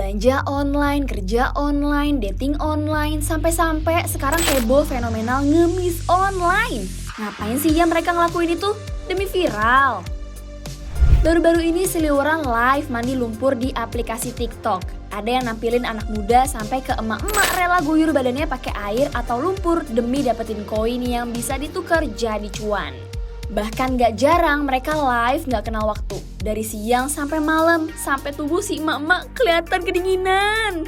Belanja online, kerja online, dating online, sampai-sampai sekarang heboh fenomenal ngemis online. Ngapain sih ya mereka ngelakuin itu? Demi viral. Baru-baru ini seliweran live mandi lumpur di aplikasi TikTok. Ada yang nampilin anak muda sampai ke emak-emak rela guyur badannya pakai air atau lumpur demi dapetin koin yang bisa ditukar jadi cuan. Bahkan gak jarang mereka live gak kenal waktu. Dari siang sampai malam, sampai tubuh si emak-emak kelihatan kedinginan.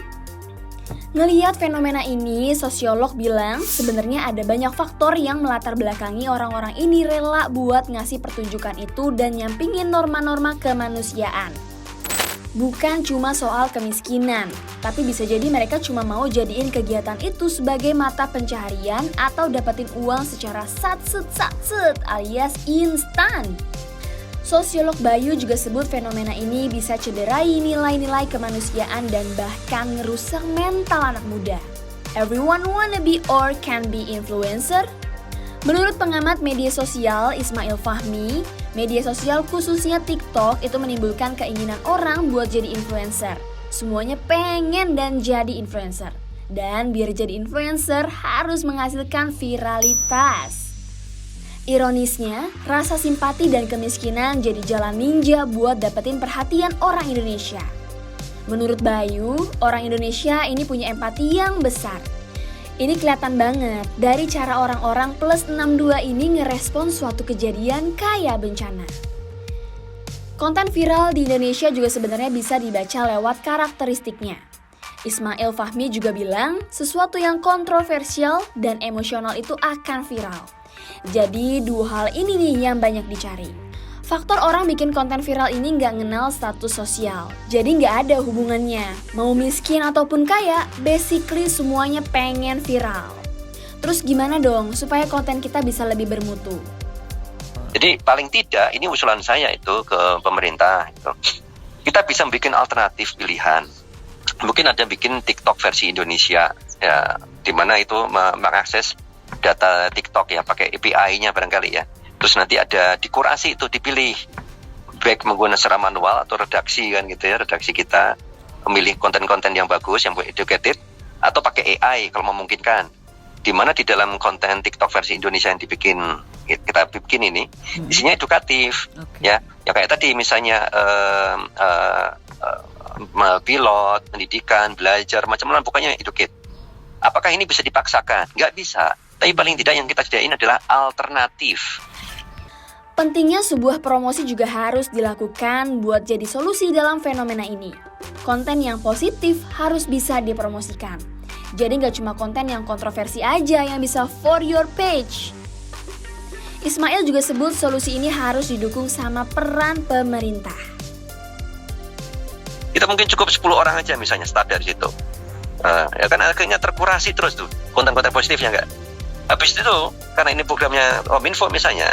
Ngelihat fenomena ini, sosiolog bilang sebenarnya ada banyak faktor yang melatar belakangi orang-orang ini rela buat ngasih pertunjukan itu dan nyampingin norma-norma kemanusiaan. Bukan cuma soal kemiskinan, tapi bisa jadi mereka cuma mau jadiin kegiatan itu sebagai mata pencaharian atau dapetin uang secara satset alias instan. Sosiolog Bayu juga sebut fenomena ini bisa cederai nilai-nilai kemanusiaan dan bahkan ngerusak mental anak muda. Everyone wanna be or can be influencer? Menurut pengamat media sosial Ismail Fahmi, media sosial khususnya TikTok itu menimbulkan keinginan orang buat jadi influencer. Semuanya pengen dan jadi influencer. Dan biar jadi influencer harus menghasilkan viralitas. Ironisnya, rasa simpati dan kemiskinan jadi jalan ninja buat dapetin perhatian orang Indonesia. Menurut Bayu, orang Indonesia ini punya empati yang besar. Ini kelihatan banget dari cara orang-orang plus 62 ini ngerespon suatu kejadian kayak bencana. Konten viral di Indonesia juga sebenarnya bisa dibaca lewat karakteristiknya. Ismail Fahmi juga bilang sesuatu yang kontroversial dan emosional itu akan viral. Jadi dua hal ini nih yang banyak dicari. Faktor orang bikin konten viral ini nggak ngenal status sosial. Jadi nggak ada hubungannya. Mau miskin ataupun kaya, basically semuanya pengen viral. Terus gimana dong supaya konten kita bisa lebih bermutu? Jadi paling tidak ini usulan saya itu ke pemerintah. Kita bisa bikin alternatif pilihan. Mungkin ada bikin TikTok versi Indonesia, ya, di mana itu mengakses data TikTok ya pakai API-nya barangkali ya. Terus nanti ada dikurasi itu dipilih baik menggunakan secara manual atau redaksi kan gitu ya, redaksi kita memilih konten-konten yang bagus yang educated atau pakai AI kalau memungkinkan. Di mana di dalam konten TikTok versi Indonesia yang kita bikin ini isinya edukatif ya. Ya kayak tadi misalnya pilot, pendidikan, belajar macam-macam pokoknya educate. Apakah ini bisa dipaksakan? Nggak bisa. Tapi paling tidak yang kita sediain adalah alternatif. Pentingnya sebuah promosi juga harus dilakukan buat jadi solusi dalam fenomena ini. Konten yang positif harus bisa dipromosikan. Jadi nggak cuma konten yang kontroversi aja yang bisa for your page. Ismail juga sebut solusi ini harus didukung sama peran pemerintah. Kita mungkin cukup 10 orang aja misalnya start dari situ. Ya kan akhirnya terkurasi terus tuh konten-konten positifnya nggak. Habis itu karena ini programnya Kominfo misalnya,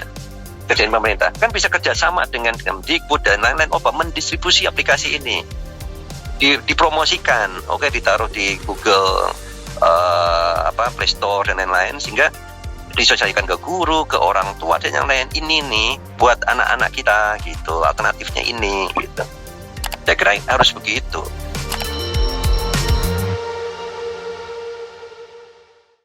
kerjaan pemerintah kan bisa kerjasama dengan Kemdikbud dan lain-lain mendistribusi aplikasi ini dipromosikan, ditaruh di Google Play Store dan lain-lain sehingga disosialisasikan ke guru, ke orang tua dan yang lain. Ini nih buat anak-anak kita gitu, alternatifnya ini gitu. Saya kira harus begitu.